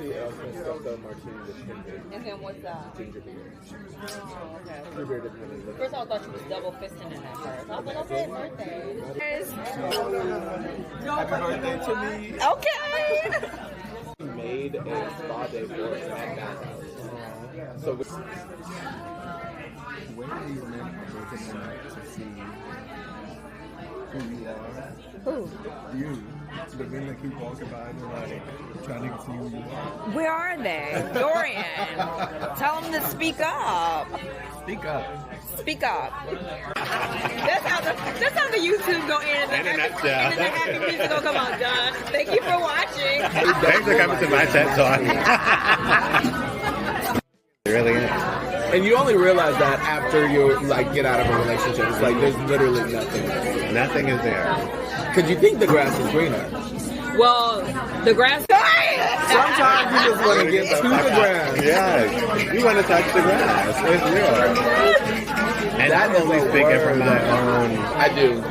see Espresso Martini with candid. And then what's that? Ginger beer. Oh, okay. Ginger beer depending on First, I thought you was double fisting in that first. I was like, okay, birthday. Happy birthday to me. Okay. We made a spa day for us at that house. So Where are these men looking at to see who you are? Who? You. The men that keep walking by and like trying to see who you are. Where are they? Dorian. Tell them to speak up. Speak up. Speak up. That's how the YouTube go in and the happy music gonna come out. Done. Thank you for watching. Thanks for coming to my TED Talk. It really is. and you only realize that after you like get out of a relationship. It's like there's literally nothing. Nothing is there. Because you think the grass is greener. Well, the grass. Sometimes you just want to get to the grass. Yeah, you want to touch the grass. It's real. And I'm only speaking from my own. I do.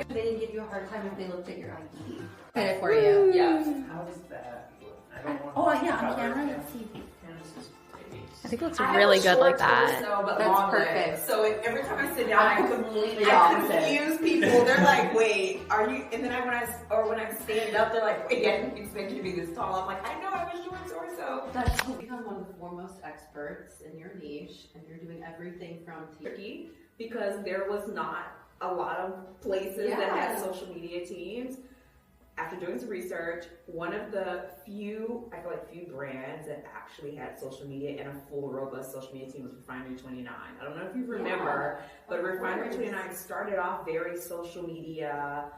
They didn't give you a hard time if they looked at your ID. Credit for you. Yeah. How is that? I don't want Oh, yeah, on camera. Let's see. I think it looks really good like that. But that's perfect. So every time I sit down, I completely confuse people. They're like, "Wait, are you?" And then when I stand up, they're like, "Wait, I didn't expect you to be this tall." I'm like, "I know, I was short torso." That's cool. Become one of the foremost experts in your niche, and you're doing everything from Tricky because there was not a lot of places that had social media teams. After doing some research, one of the few brands that actually had social media and a full, robust social media team was Refinery 29. I don't know if you remember, but Refinery 29 started off very social media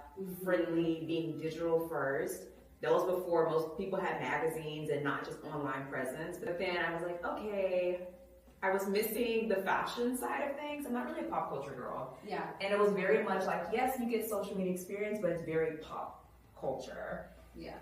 friendly, being digital first. That was before most people had magazines and not just online presence. But then I was like, okay, I was missing the fashion side of things. I'm not really a pop culture girl. Yeah. And it was very much like, yes, you get social media experience, but it's very pop culture. Yeah.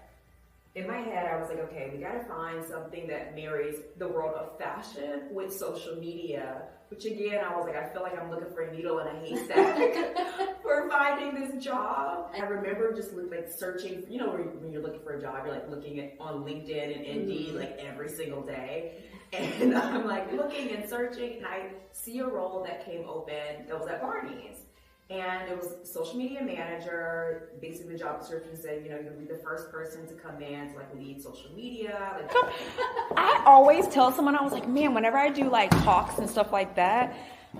In my head, I was like, okay, we gotta find something that marries the world of fashion with social media, which again, I was like, I feel like I'm looking for a needle in a haystack for finding this job. And I remember just searching, you know, when you're looking for a job, you're like looking at on LinkedIn and Indeed like every single day. And I'm like looking and searching, and I see a role that came open that was at Barney's. And it was social media manager. Basically, the job description said, you know, you'll be the first person to come in to like lead social media. I always tell someone, I was like, man, whenever I do like talks and stuff like that,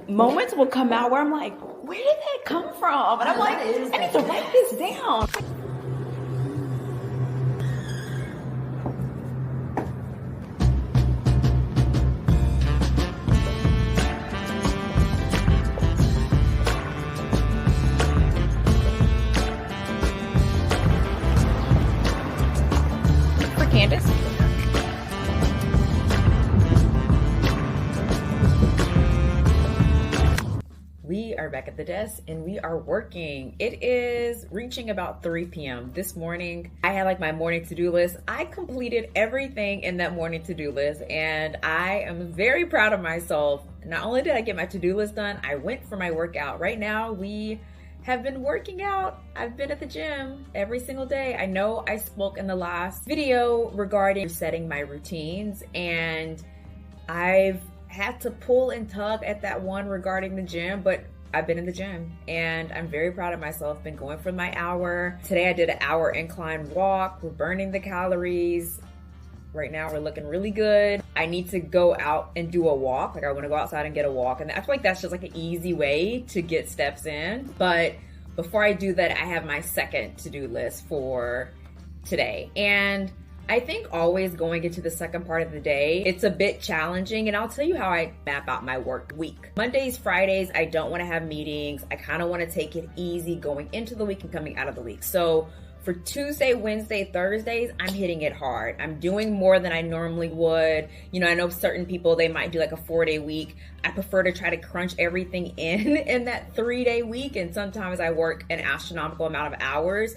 moments will come out where I'm like, where did that come from? And I'm like, I need to write this down. Candace. We are back at the desk and we are working. It is reaching about 3 p.m. This morning, I had like my morning to-do list. I completed everything in that morning to-do list and I am very proud of myself. Not only did I get my to-do list done, I went for my workout. Right now, we have been working out. I've been at the gym every single day. I know I spoke in the last video regarding setting my routines, and I've had to pull and tug at that one regarding the gym, but I've been in the gym and I'm very proud of myself. Been going for my hour. Today I did an hour incline walk. We're burning the calories. Right now we're looking really good. I need to go out and do a walk. Like I want to go outside and get a walk. And I feel like that's just like an easy way to get steps in. But before I do that, I have my second to-do list for today. And I think always going into the second part of the day, it's a bit challenging. And I'll tell you how I map out my work week. Mondays, Fridays, I don't want to have meetings. I kind of want to take it easy going into the week and coming out of the week. So For Tuesday, Wednesday, Thursdays, I'm hitting it hard. I'm doing more than I normally would. You know, I know certain people, they might do like a 4-day week. I prefer to try to crunch everything in that 3-day week. And sometimes I work an astronomical amount of hours.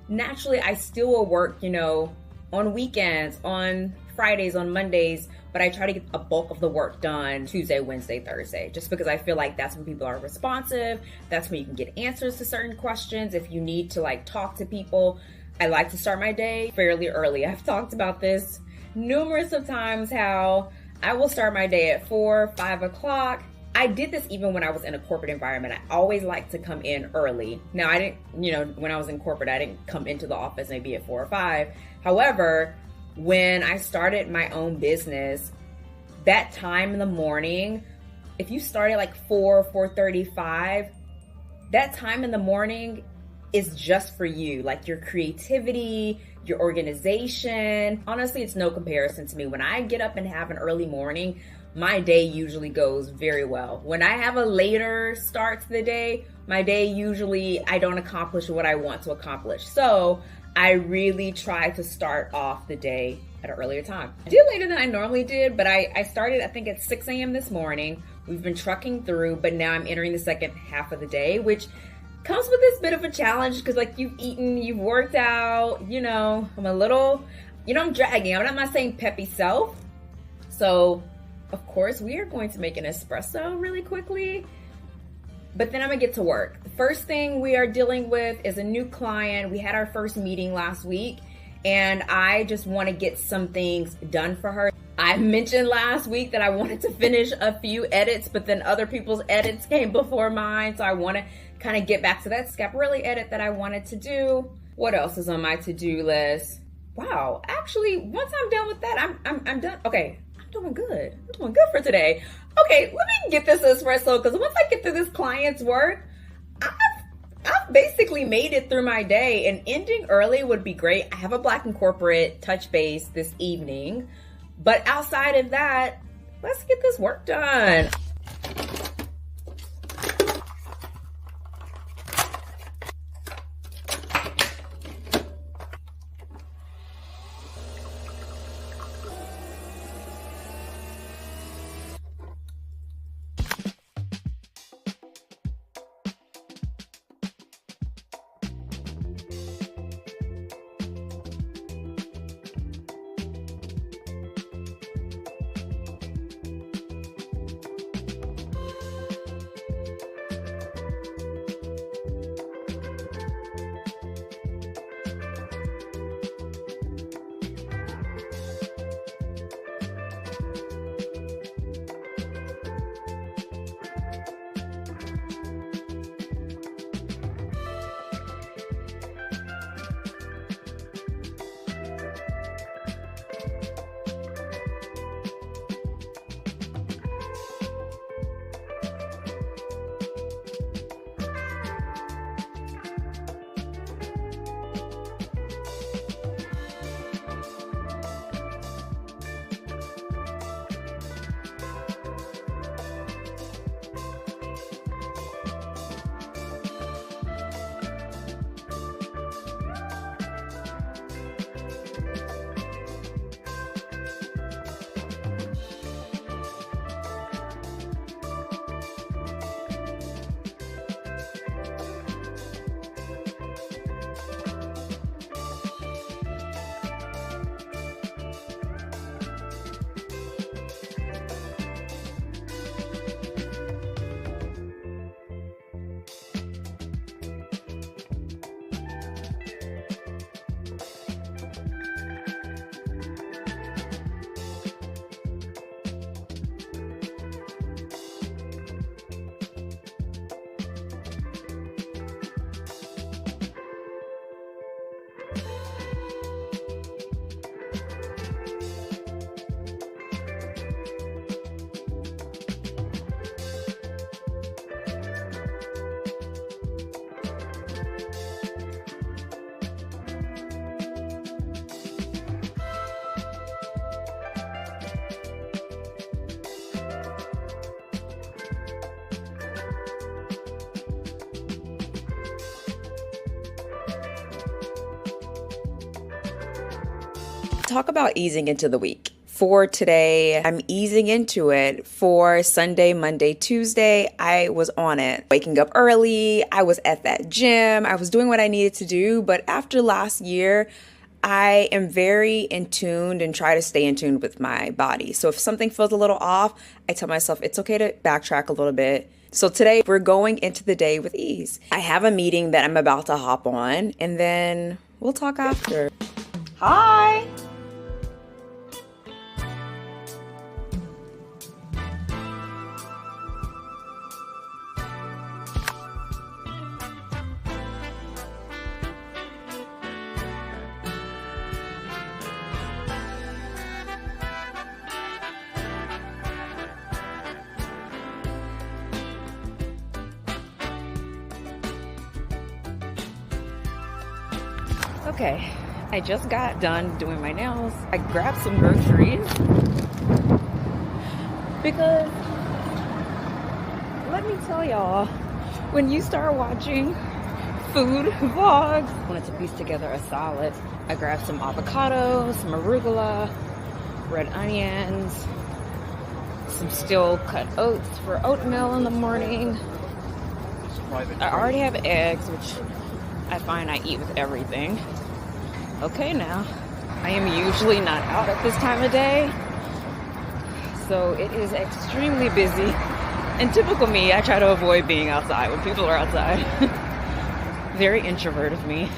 Naturally, I still will work, you know, on weekends, on Fridays, on Mondays, but I try to get a bulk of the work done Tuesday, Wednesday, Thursday, just because I feel like that's when people are responsive. That's when you can get answers to certain questions. If you need to like talk to people, I like to start my day fairly early. I've talked about this numerous of times, how I will start my day at 4, 5 o'clock. I did this even when I was in a corporate environment. I always like to come in early. Now, I didn't, you know, when I was in corporate, I didn't come into the office maybe at 4 or 5. However, when I started my own business, that time in the morning, if you start at like 4:35, that time in the morning is just for you, like your creativity, your organization. Honestly, it's no comparison to me. When I get up and have an early morning, my day usually goes very well. When I have a later start to the day, my day usually, I don't accomplish what I want to accomplish. So I really try to start off the day at an earlier time. I did later than I normally did, but I started, I think, at 6 a.m. this morning. We've been trucking through, but now I'm entering the second half of the day, which comes with this bit of a challenge because like you've eaten, you've worked out, you know, I'm a little, you know, I'm dragging. I'm not my same peppy self. So of course we are going to make an espresso really quickly, but then I'm gonna get to work. The first thing we are dealing with is a new client. We had our first meeting last week and I just want to get some things done for her. I mentioned last week that I wanted to finish a few edits, but then other people's edits came before mine. So I want to kind of get back to that Scaparelli edit that I wanted to do. What else is on my to-do list? Wow, actually, once I'm done with that, I'm done. Okay, I'm doing good. I'm doing good for today. Okay, let me get this espresso because once I get through this client's work, I've basically made it through my day, and ending early would be great. I have a Black and Corporate touch base this evening, but outside of that, let's get this work done. Talk about easing into the week. For today, I'm easing into it. For Sunday, Monday, Tuesday, I was on it. Waking up early, I was at that gym, I was doing what I needed to do. But after last year, I am very in tune and try to stay in tune with my body. So if something feels a little off, I tell myself it's okay to backtrack a little bit. So today we're going into the day with ease. I have a meeting that I'm about to hop on, and then we'll talk after. Hi. Okay, I just got done doing my nails. I grabbed some groceries because let me tell y'all, when you start watching food vlogs, I wanted to piece together a salad. I grabbed some avocado, some arugula, red onions, some steel cut oats for oatmeal in the morning. I already have eggs, which I find I eat with everything. Okay, now, I am usually not out at this time of day, so it is extremely busy. And typical me, I try to avoid being outside when people are outside. Very introvert of me.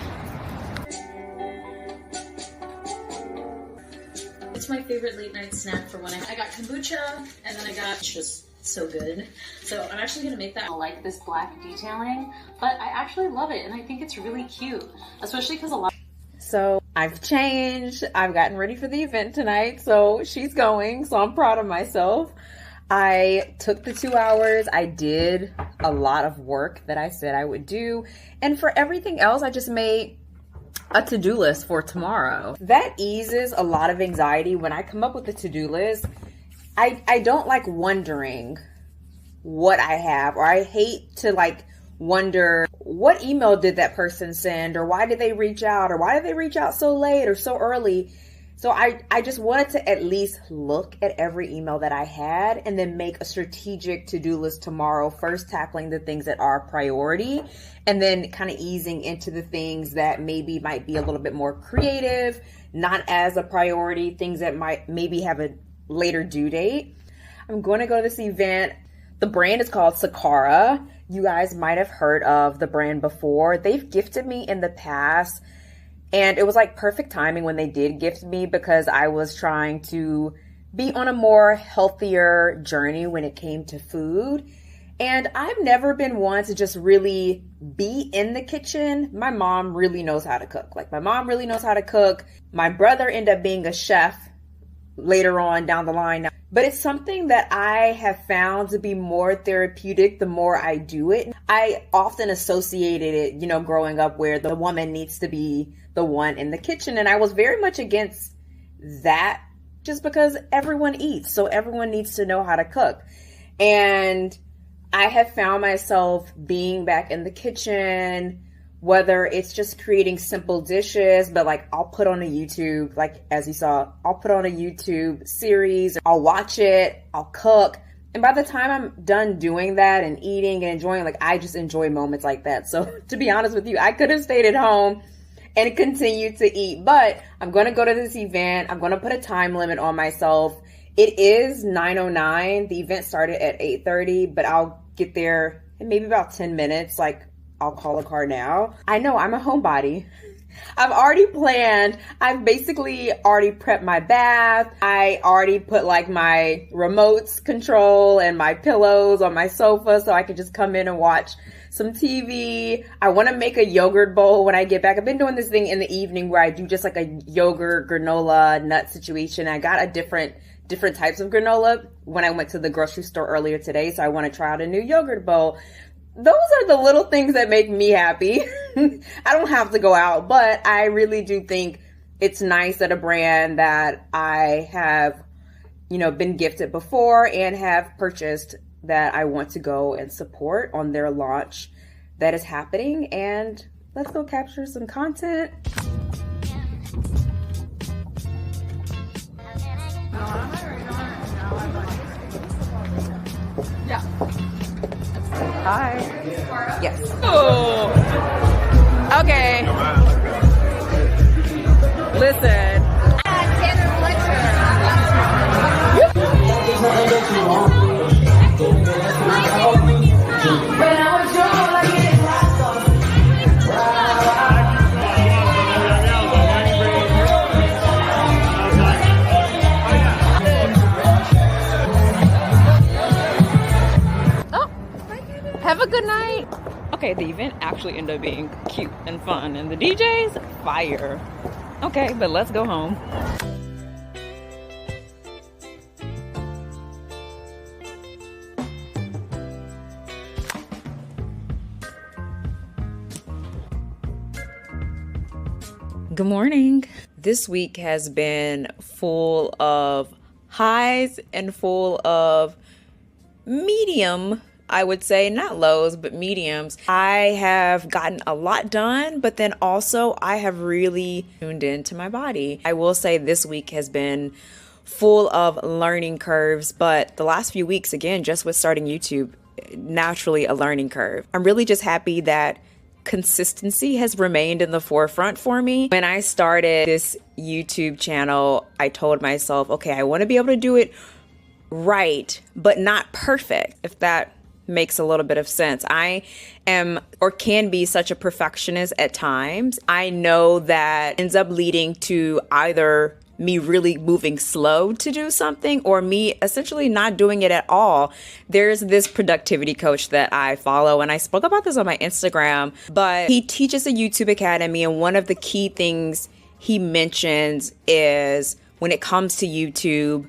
It's my favorite late night snack for when I got kombucha, and then I got just so good. So I'm actually gonna make that. I like this black detailing, but I actually love it, and I think it's really cute, especially because a lot. So I've changed. I've gotten ready for the event tonight. So she's going. So I'm proud of myself. I took the 2 hours. I did a lot of work that I said I would do. And for everything else, I just made a to-do list for tomorrow. That eases a lot of anxiety. When I come up with a to-do list, I don't like wondering what I have, or I hate to like wonder what email did that person send, or why did they reach out, or why did they reach out so late or so early. So I just wanted to at least look at every email that I had and then make a strategic to-do list tomorrow, first tackling the things that are priority and then kind of easing into the things that maybe might be a little bit more creative, not as a priority, things that might maybe have a later due date. I'm going to go to this event. The brand is called Sakara. You guys might have heard of the brand before. They've gifted me in the past, and it was like perfect timing when they did gift me because I was trying to be on a more healthier journey when it came to food. And I've never been one to just really be in the kitchen. My mom really knows how to cook. Like, my mom really knows how to cook. My brother ended up being a chef later on down the line. But it's something that I have found to be more therapeutic the more I do it. I often associated it, growing up, where the woman needs to be the one in the kitchen. And I was very much against that just because everyone eats. So everyone needs to know how to cook. And I have found myself being back in the kitchen, whether it's just creating simple dishes, but like I'll put on a YouTube, like as you saw, I'll put on a YouTube series, I'll watch it, I'll cook. And by the time I'm done doing that and eating and enjoying, like I just enjoy moments like that. So to be honest with you, I could have stayed at home and continued to eat, but I'm going to go to this event. I'm going to put a time limit on myself. It is 9:09. The event started at 8:30, but I'll get there in maybe about 10 minutes. Like, I'll call a car now. I know I'm a homebody. I've already planned. I've basically already prepped my bath. I already put like my remotes control and my pillows on my sofa so I can just come in and watch some TV. I want to make a yogurt bowl when I get back. I've been doing this thing in the evening where I do just like a yogurt, granola, nut situation. I got a different types of granola when I went to the grocery store earlier today. So I want to try out a new yogurt bowl. Those are the little things that make me happy. I don't have to go out, but I really do think it's nice that a brand that I have, been gifted before and have purchased, that I want to go and support on their launch that is happening. And let's go capture some content. Yeah. Hi. Yes. Oh. Okay. Listen. Have a good night. Okay, the event actually ended up being cute and fun, and the DJ's fire. Okay, but let's go home. Good morning. This week has been full of highs and full of medium, I would say, not lows, but mediums. I have gotten a lot done, but then also I have really tuned into my body. I will say this week has been full of learning curves, but the last few weeks, again, just with starting YouTube, naturally a learning curve. I'm really just happy that consistency has remained in the forefront for me. When I started this YouTube channel, I told myself, okay, I want to be able to do it right, but not perfect, if that makes a little bit of sense. I am or can be such a perfectionist at times. I know that ends up leading to either me really moving slow to do something or me essentially not doing it at all. There's this productivity coach that I follow, and I spoke about this on my Instagram, but he teaches a YouTube Academy, and one of the key things he mentions is when it comes to YouTube,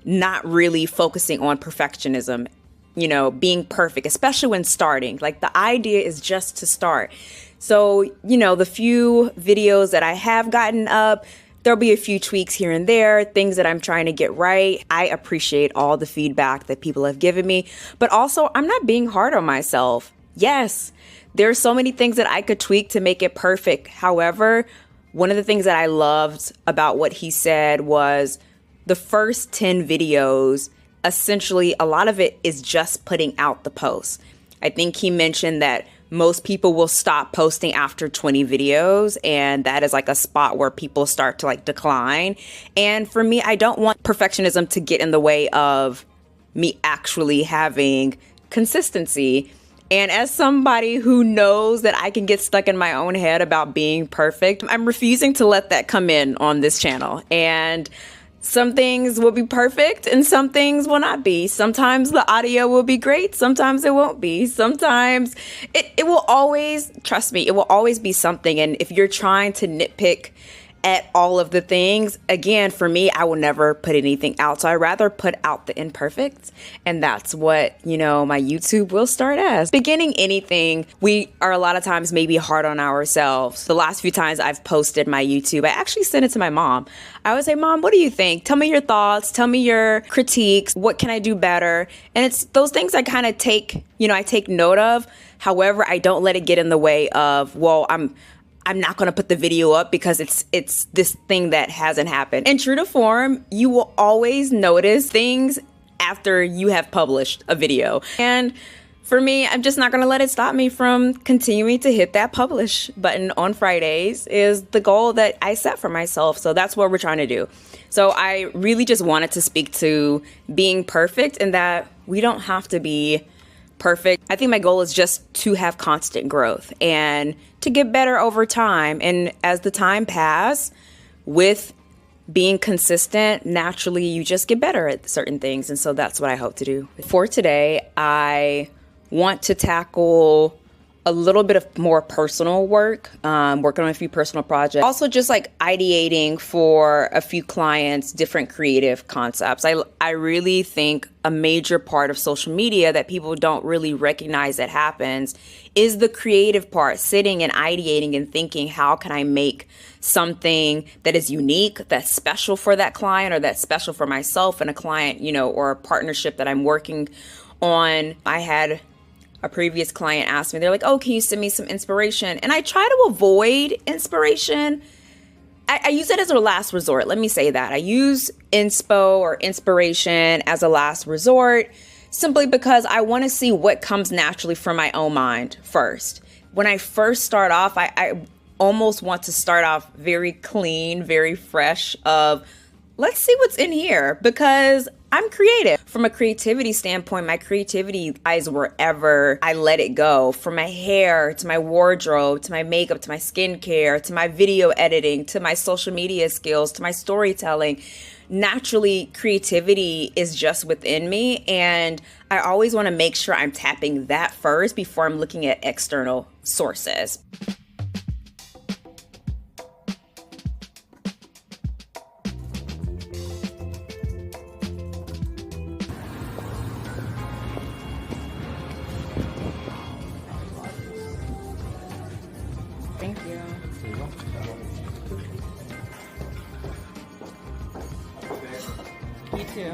not really focusing on perfectionism, you know, being perfect, especially when starting. Like, the idea is just to start. So, you know, the few videos that I have gotten up, there'll be a few tweaks here and there, things that I'm trying to get right. I appreciate all the feedback that people have given me, but also I'm not being hard on myself. Yes, there's so many things that I could tweak to make it perfect. However, one of the things that I loved about what he said was the first 10 videos, essentially a lot of it is just putting out the post. I think he mentioned that most people will stop posting after 20 videos, and that is like a spot where people start to like decline. And for me, I don't want perfectionism to get in the way of me actually having consistency. And as somebody who knows that I can get stuck in my own head about being perfect, I'm refusing to let that come in on this channel. And some things will be perfect and some things will not be. Sometimes the audio will be great. Sometimes it won't be. Sometimes it will always, trust me, it will always be something. And if you're trying to nitpick at all of the things, again, for me, I will never put anything out. So I rather put out the imperfect. And that's what, you know, my YouTube will start as. Beginning anything, we are a lot of times maybe hard on ourselves. The last few times I've posted my YouTube, I actually sent it to my mom. I would say, Mom, what do you think? Tell me your thoughts. Tell me your critiques. What can I do better? And it's those things I kind of take, you know, I take note of. However, I don't let it get in the way of, well, I'm not going to put the video up because it's this thing that hasn't happened. And true to form, you will always notice things after you have published a video. And for me, I'm just not going to let it stop me from continuing to hit that publish button on Fridays is the goal that I set for myself. So that's what we're trying to do. So I really just wanted to speak to being perfect and that we don't have to be perfect. I think my goal is just to have constant growth and to get better over time. And as the time passes, with being consistent, naturally you just get better at certain things. And so that's what I hope to do. For today, I want to tackle a little bit of more personal work, working on a few personal projects. Also just like ideating for a few clients, different creative concepts. I really think a major part of social media that people don't really recognize that happens is the creative part, sitting and ideating and thinking, how can I make something that is unique, that's special for that client or that's special for myself and a client, you know, or a partnership that I'm working on. I had a previous client asked me, they're like, oh, can you send me some inspiration? And I try to avoid inspiration. I use it as a last resort. Let me say that. I use inspo or inspiration as a last resort simply because I want to see what comes naturally from my own mind first. When I first start off, I almost want to start off very clean, very fresh of, let's see what's in here, because I'm creative. From a creativity standpoint, my creativity lies wherever I let it go. From my hair, to my wardrobe, to my makeup, to my skincare, to my video editing, to my social media skills, to my storytelling. Naturally, creativity is just within me, and I always want to make sure I'm tapping that first before I'm looking at external sources. Thank you. You too.